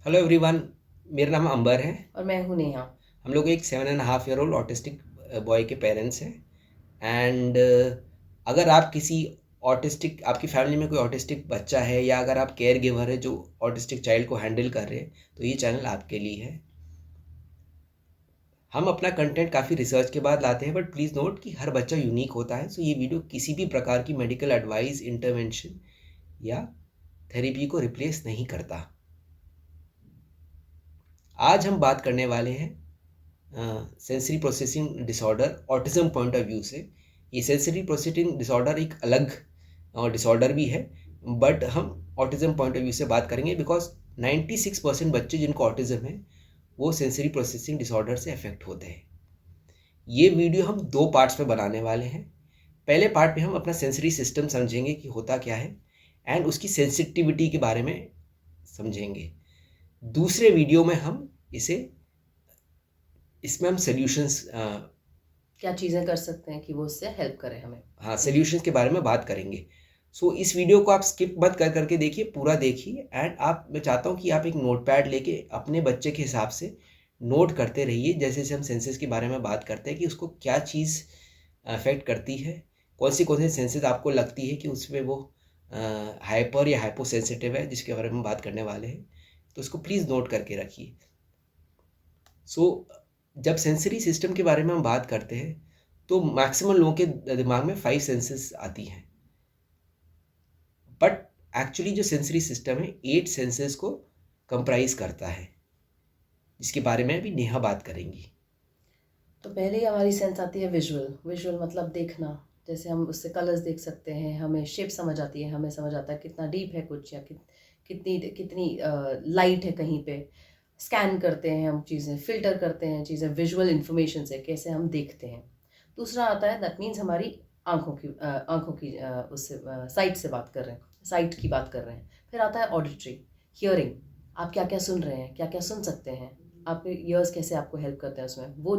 Hello everyone. मेरा नाम अंबर है। और मैं हूँ नेहा। हम लोग एक 7.5 ईयर ओल्ड ऑटिस्टिक बॉय के पेरेंट्स हैं। एंड अगर आप किसी ऑटिस्टिक, आपकी फैमिली में कोई ऑटिस्टिक बच्चा है या अगर आप केयर गिवर है जो ऑटिस्टिक चाइल्ड को हैंडल कर रहे हैं, तो ये चैनल आपके लिए है। हम अपना कंटेंट काफ़ी रिसर्च के बाद लाते हैं, बट प्लीज़ नोट कि हर बच्चा यूनिक होता है। सो ये वीडियो किसी भी प्रकार की मेडिकल एडवाइस, इंटरवेंशन या थेरेपी को रिप्लेस नहीं करता। आज हम बात करने वाले हैं sensory processing disorder autism point of view से। ये सेंसरी प्रोसेसिंग डिसऑर्डर एक अलग डिसऑर्डर भी है, बट हम ऑटिज्म पॉइंट ऑफ व्यू से बात करेंगे बिकॉज 96% बच्चे जिनको ऑटिज्म है वो सेंसरी प्रोसेसिंग डिसऑर्डर से अफेक्ट होते हैं। ये वीडियो हम दो पार्ट्स में बनाने वाले हैं। पहले पार्ट में हम अपना सेंसरी सिस्टम समझेंगे कि होता क्या है एंड उसकी सेंसिटिविटी के बारे में समझेंगे। दूसरे वीडियो में हम इसमें हम सोल्यूशंस, क्या चीज़ें कर सकते हैं कि वो उससे हेल्प करे हमें। हाँ, सोल्यूशंस के बारे में बात करेंगे। सो इस वीडियो को आप स्किप मत कर करके देखिए, पूरा देखिए। एंड मैं चाहता हूँ कि आप एक नोटपैड लेके अपने बच्चे के हिसाब से नोट करते रहिए, जैसे जैसे हम सेंसेस के बारे में बात करते हैं कि उसको क्या चीज़ अफेक्ट करती है, कौन सी सेंसेस आपको लगती है कि उसमें वो हाइपर या हाइपो सेंसिटिव है, जिसके बारे में बात करने वाले हैं। तो उसको प्लीज़ नोट करके रखिए। सो जब सेंसरी सिस्टम के बारे में हम बात करते हैं तो मैक्सिमम लोगों के दिमाग में 5 सेंसेस आती हैं, बट एक्चुअली जो सेंसरी सिस्टम है 8 सेंसेस को कंप्राइज करता है, जिसके बारे में अभी नेहा बात करेंगी। तो पहले ही हमारी सेंस आती है विजुअल। विजुअल मतलब देखना। जैसे हम उससे कलर्स देख सकते हैं, हमें शेप समझ आती है, हमें समझ आता है कितना डीप है कुछ या कितनी कितनी लाइट है कहीं पे। स्कैन करते हैं हम चीज़ें, फिल्टर करते हैं चीज़ें विजुअल इन्फॉर्मेशन से, कैसे हम देखते हैं। दूसरा आता है, दैट मीन्स हमारी आँखों की उससे साइट से बात कर रहे हैं, साइट की बात कर रहे हैं। फिर आता है ऑडिटरी, हियरिंग। आप क्या क्या सुन रहे हैं, क्या क्या सुन सकते हैं, आपके ईयर्स कैसे आपको हेल्प करते हैं उसमें। वो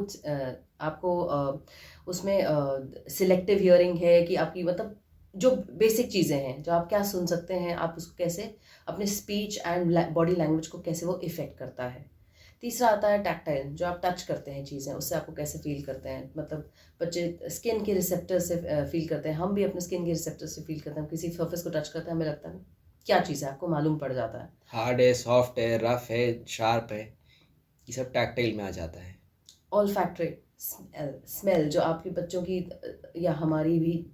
आपको उसमें सिलेक्टिव हियरिंग है कि आपकी मतलब जो बेसिक चीज़ें हैं जो आप क्या सुन सकते हैं, आप उसको कैसे अपने स्पीच एंड बॉडी लैंग्वेज को कैसे वो इफ़ेक्ट करता है। तीसरा आता है टैक्टाइल, जो आप टच करते हैं चीज़ें, उससे आपको कैसे फील करते हैं। मतलब बच्चे स्किन के रिसेप्टर से फील करते हैं, हम भी अपने स्किन के रिसेप्टर से फील करते हैं। हम किसी सर्फेस को टच करते हैं, हमें लगता है क्या चीज़ है, आपको मालूम पड़ जाता है। हार्ड है, सॉफ्ट है, रफ है, शार्प है, ये सब टैक्टाइल में आ जाता है। ऑल फैक्ट्री, स्मेल, जो आपके बच्चों की या हमारी भी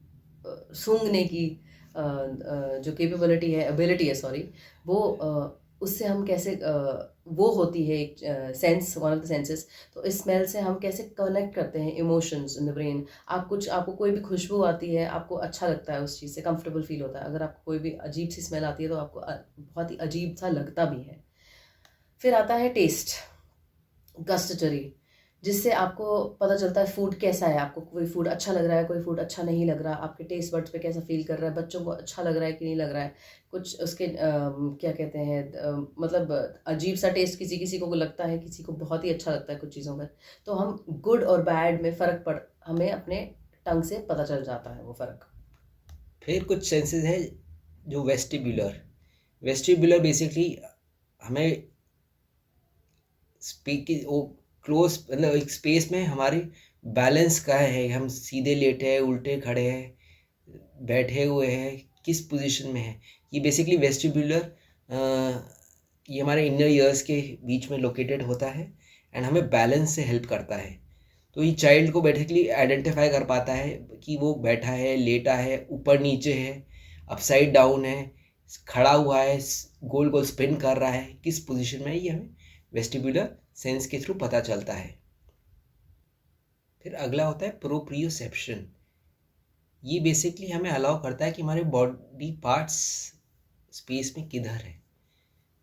सूंघने की जो कैपेबिलिटी है, एबिलिटी है, सॉरी, वो उससे हम कैसे वो होती है एक sense, one of the senses. तो इस स्मेल से हम कैसे कनेक्ट करते हैं इमोशंस इन द ब्रेन। आपको कोई भी खुशबू आती है, आपको अच्छा लगता है, उस चीज़ से कंफर्टेबल फील होता है। अगर आपको कोई भी अजीब सी स्मेल आती है तो आपको बहुत ही अजीब सा लगता भी है। फिर आता है टेस्ट, गस्टचरी, जिससे आपको पता चलता है फूड कैसा है। आपको कोई फूड अच्छा लग रहा है, कोई फूड अच्छा नहीं लग रहा, आपके टेस्ट बड्स पे कैसा फील कर रहा है, बच्चों को अच्छा लग रहा है कि नहीं लग रहा है। कुछ उसके क्या कहते हैं, मतलब अजीब सा टेस्ट किसी किसी को लगता है, किसी को बहुत ही अच्छा लगता है कुछ चीज़ों में। तो हम गुड और बैड में फ़र्क पड़ हमें अपने टंग से पता चल जाता है वो फ़र्क। फिर कुछ सेंसेस है जो वेस्टिब्युलर। वेस्टिब्युलर बेसिकली हमें स्पीक वो क्लोज, मतलब एक स्पेस में हमारी बैलेंस का है, हम सीधे लेटे हैं, उल्टे खड़े हैं, बैठे हुए हैं, किस पोजीशन में है। ये बेसिकली वेस्टिब्युलर, ये हमारे इनर ईयर्स के बीच में लोकेटेड होता है एंड हमें बैलेंस से हेल्प करता है। तो ये चाइल्ड को बेसिकली आइडेंटिफाई कर पाता है कि वो बैठा है, लेटा है, ऊपर नीचे है, अपसाइड डाउन है, खड़ा हुआ है, गोल गोल स्पिन कर रहा है, किस पोजीशन में है, ये हमें वेस्टिब्युलर सेंस के थ्रू पता चलता है। फिर अगला होता है प्रोप्रियोसेप्शन। ये बेसिकली हमें अलाउ करता है कि हमारे बॉडी पार्ट्स स्पेस में किधर है।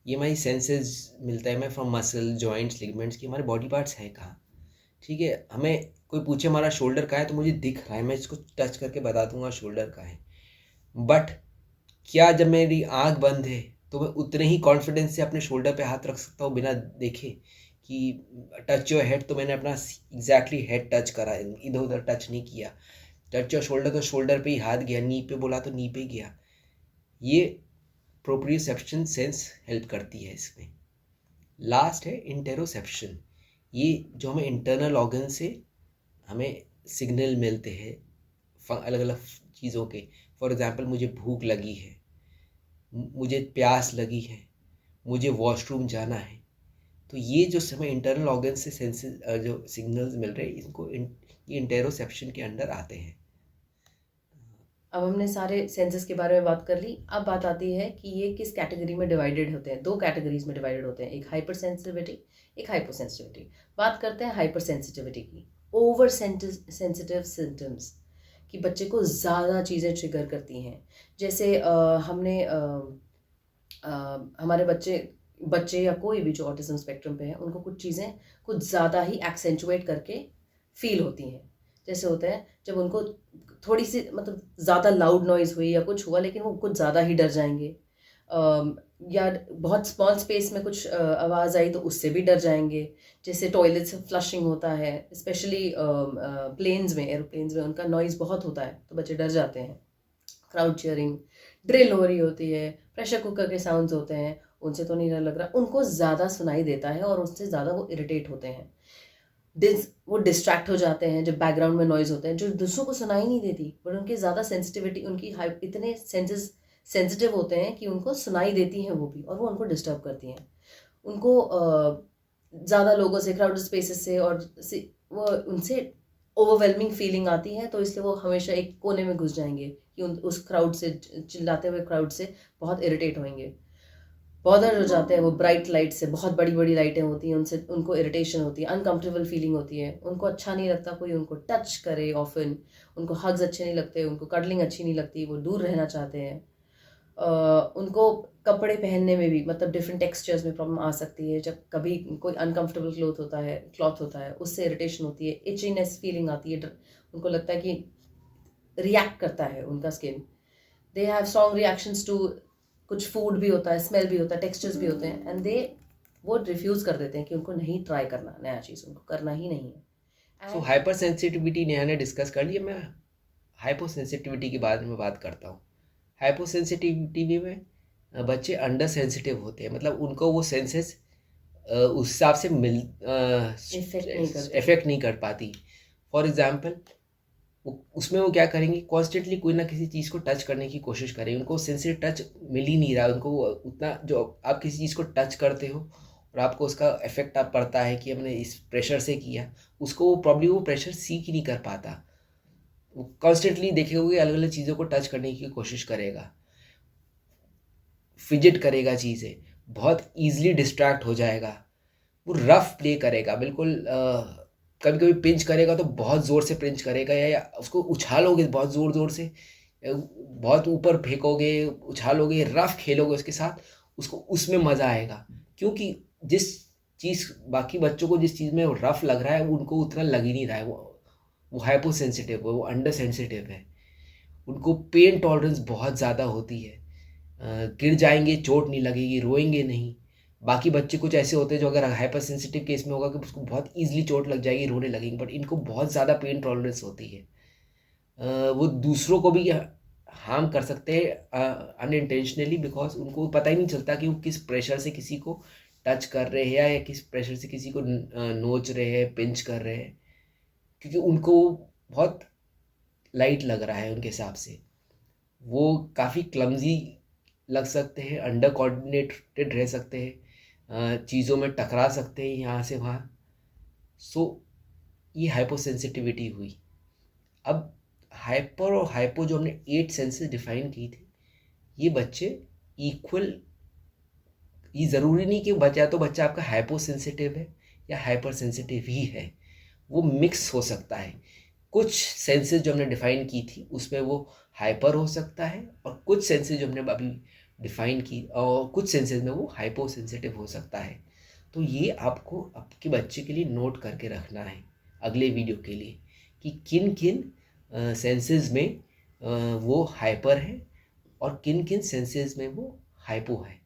ये हमारी सेंसेस मिलता है हमें फ्रॉम मसल, जॉइंट्स, लिगमेंट्स की हमारे बॉडी पार्ट्स है कहाँ। ठीक है, हमें कोई पूछे हमारा शोल्डर कहाँ है तो मुझे दिख रहा है, मैं इसको टच करके बता दूंगा शोल्डर कहाँ है। बट क्या जब मेरी आंख बंद है तो मैं उतने ही कॉन्फिडेंस से अपने शोल्डर पे हाथ रख सकता हूँ बिना देखे कि टच योर हेड, तो मैंने अपना एग्जैक्टली हेड टच करा, इधर उधर टच नहीं किया। टच योर शोल्डर तो शोल्डर पे ही हाथ गया, नी पे बोला तो नी पे गया। ये प्रोप्रियोसेप्शन सेंस हेल्प करती है इसमें। लास्ट है इंटेरोसेप्शन। ये जो हमें इंटरनल ऑर्गन से हमें सिग्नल मिलते हैं अलग अलग चीज़ों के। फॉर एग्ज़ाम्पल, मुझे भूख लगी है, मुझे प्यास लगी है, मुझे वॉशरूम जाना है। तो ये जो समय इंटरनल ऑर्गन से सेंसेस जो सिग्नल्स मिल रहे हैं, ये इंटेरोसेप्शन के अंडर आते हैं। अब हमने सारे सेंसेस के बारे में बात कर ली। अब बात आती है कि ये किस कैटेगरी में डिवाइडेड होते हैं। 2 कैटेगरीज में डिवाइडेड होते हैं, एक हाइपर सेंसिटिविटी, एक हाइपर सेंसिटिविटी। बात करते हैं हाइपर सेंसिटिविटी की। ओवर सेंसिटिव सिम्टम्स, कि बच्चे को ज़्यादा चीज़ें ट्रिगर करती हैं। जैसे हमारे बच्चे या कोई भी जो ऑटिज्म स्पेक्ट्रम पे है, उनको कुछ चीज़ें कुछ ज़्यादा ही एक्सेंचुएट करके फील होती हैं। जैसे होता है जब उनको थोड़ी सी मतलब ज़्यादा लाउड नॉइज़ हुई या कुछ हुआ, लेकिन वो कुछ ज़्यादा ही डर जाएंगे। या बहुत स्मॉल स्पेस में कुछ आवाज़ आई तो उससे भी डर जाएंगे। जैसे टॉयलेट से फ्लशिंग होता है, स्पेशली प्लेन्स में, एरोप्लेन्स में उनका नॉइज़ बहुत होता है तो बच्चे डर जाते हैं। क्राउड चीयरिंग, ड्रिल हो रही होती है, प्रेशर कुकर के साउंड्स होते हैं, उनसे तो नहीं डर लग रहा, उनको ज़्यादा सुनाई देता है और उससे ज़्यादा वो इरिटेट होते हैं। वो डिस्ट्रैक्ट हो जाते हैं जब बैकग्राउंड में नॉइज़ होते हैं जो दूसरों को सुनाई नहीं देती, पर उनकी ज़्यादा सेंसिटिविटी, उनकी इतने सेंसेस सेंसिटिव होते हैं कि उनको सुनाई देती हैं वो भी, और वो उनको डिस्टर्ब करती हैं। उनको ज़्यादा लोगों से, क्राउडेड स्पेसेस से वो उनसे ओवरवेलमिंग फीलिंग आती है, तो इसलिए वो हमेशा एक कोने में घुस जाएंगे कि उस क्राउड से, चिल्लाते हुए क्राउड से बहुत इरिटेट होंगे, बॉदर हो जाते हैं। वो ब्राइट लाइट से, बहुत बड़ी बड़ी लाइटें होती हैं, उनसे उनको इरिटेशन होती है, अनकम्फर्टेबल फीलिंग होती है, उनको अच्छा नहीं लगता कोई उनको टच करे ऑफन, उनको हग्स अच्छे नहीं लगते, उनको कडलिंग अच्छी नहीं लगती, वो दूर रहना चाहते हैं। उनको कपड़े पहनने में भी मतलब डिफरेंट टेक्सचर्स में प्रॉब्लम आ सकती है। जब कभी कोई अनकम्फर्टेबल क्लॉथ होता है उससे इरिटेशन होती है, इचीनेस फीलिंग आती है, उनको लगता है कि रिएक्ट करता है उनका skin. They have strong reactions to, कुछ फूड भी होता है, स्मेल भी होता है, टेक्सचर्स भी होते हैं, एंड वो रिफ्यूज़ कर देते हैं कि उनको नहीं ट्राई करना नया चीज़, उनको करना ही नहीं है। सो हाइपर सेंसिटिविटी नेहा ने डिस्कस कर लिया। मैं हाइपो सेंसिटिविटी के बारे में बात करता हूँ। हाइपो सेंसिटिविटी में बच्चे अंडर सेंसिटिव होते हैं, मतलब उनको वो सेंसेस उस हिसाब से इफेक्ट नहीं कर पाती। फॉर एग्जाम्पल, उसमें वो क्या करेंगे, कॉन्स्टेंटली कोई ना किसी चीज़ को टच करने की कोशिश करेंगे। उनको सेंसिटिव टच मिल ही नहीं रहा, उनको उतना, जो आप किसी चीज़ को टच करते हो और आपको उसका इफेक्ट आप पड़ता है कि हमने इस प्रेशर से किया, उसको वो प्रेशर सीख ही नहीं कर पाता। वो कॉन्स्टेंटली देखे हुए अलग अलग चीज़ों को टच करने की कोशिश करेगा, फिजिट करेगा, चीज़ें बहुत ईजिली डिस्ट्रैक्ट हो जाएगा, वो रफ प्ले करेगा बिल्कुल। कभी कभी पिंच करेगा तो बहुत ज़ोर से पिंच करेगा, या उसको उछालोगे बहुत ज़ोर ज़ोर से, बहुत ऊपर फेंकोगे, उछालोगे, रफ खेलोगे उसके साथ, उसको उसमें मज़ा आएगा। क्योंकि जिस चीज़, बाकी बच्चों को जिस चीज़ में रफ लग रहा है उनको उतना लग ही नहीं रहा है। वो हाइपो सेंसिटिव है, वो अंडर सेंसिटिव है, उनको पेन टॉलरेंस बहुत ज़्यादा होती है। गिर जाएंगे चोट नहीं लगेगी, रोएंगे नहीं। बाकी बच्चे कुछ ऐसे होते हैं जो अगर हाइपर सेंसिटिव केस में होगा कि उसको बहुत ईजिली चोट लग जाएगी, रोने लगेंगे, बट इनको बहुत ज़्यादा पेन टॉलरेंस होती है। वो दूसरों को भी हार्म कर सकते हैं अनइंटेंशनली, बिकॉज उनको पता ही नहीं चलता कि वो किस प्रेशर से किसी को टच कर रहे हैं या किस प्रेशर से किसी को नोच रहे हैं, पिंच कर रहे हैं, क्योंकि उनको बहुत लाइट लग रहा है उनके हिसाब से। वो काफ़ी क्लमजी लग सकते हैं, अंडर कोऑर्डिनेटेड रह सकते हैं, चीज़ों में टकरा सकते हैं यहाँ से वहाँ। सो ये हाइपो सेंसिटिविटी हुई। अब हाइपर और हाइपो जो हमने 8 सेंसेस डिफाइन की थी, ये बच्चे इक्वल, ये ज़रूरी नहीं कि बच्चा आपका हाइपो सेंसिटिव है या हाइपर सेंसिटिव ही है, वो मिक्स हो सकता है। कुछ सेंसेस जो हमने डिफाइन की थी उसमें वो हाइपर हो सकता है, और कुछ सेंसेस जो हमने अभी डिफाइन की, और कुछ सेंसेस में वो हाइपो सेंसिटिव हो सकता है। तो ये आपको आपके बच्चे के लिए नोट करके रखना है अगले वीडियो के लिए, कि किन किन सेंसेस में वो हाइपर है और किन किन सेंसेस में वो हाइपो है।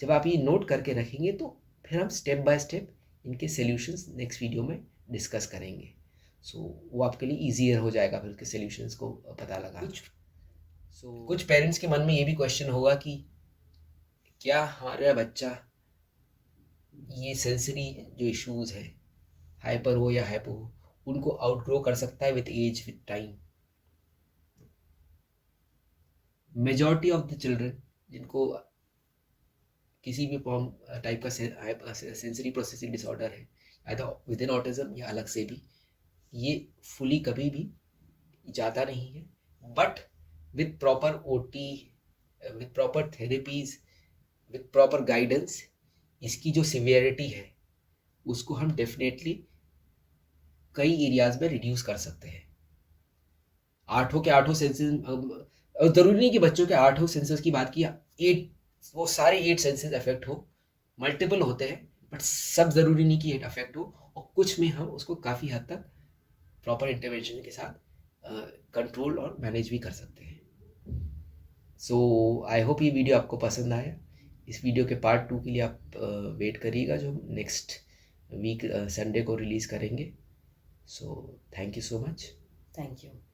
जब आप ये नोट करके रखेंगे तो फिर हम स्टेप बाय स्टेप इनके सॉल्यूशंस नेक्स्ट वीडियो में डिस्कस करेंगे। सो वो आपके लिए ईजियर हो जाएगा फिर उसके सॉल्यूशंस को पता लगा। कुछ पेरेंट्स के मन में ये भी क्वेश्चन होगा कि क्या हमारा बच्चा ये सेंसरी जो इश्यूज है, हाइपर हो या हाइपो हो, उनको आउटग्रो कर सकता है with age, with time. Majority of the children जिनको किसी भी फॉर्म टाइप का सेंसरी प्रोसेसिंग डिसऑर्डर है, या तो विद इन ऑटिज्म या अलग से भी, ये फुली कभी भी जाता नहीं है। But with proper OT, with proper therapies, with proper guidance, इसकी जो सिवियरिटी है उसको हम डेफिनेटली कई एरियाज में रिड्यूस कर सकते हैं। आठों के आठों सेंसेस, और ज़रूरी नहीं कि बच्चों के आठों सेंसेस की बात की, 8, वो सारे 8 सेंसेस अफेक्ट हो, मल्टीपल होते हैं, बट सब ज़रूरी नहीं कि 8 अफेक्ट हो, और कुछ में हम उसको काफ़ी हद तक प्रॉपर इंटरवेंशन के साथ कंट्रोल और मैनेज भी कर सकते हैं। सो आई होप ये वीडियो आपको पसंद आया। इस वीडियो के पार्ट 2 के लिए आप वेट करिएगा, जो नेक्स्ट वीक संडे को रिलीज़ करेंगे। So thank you so much. Thank you.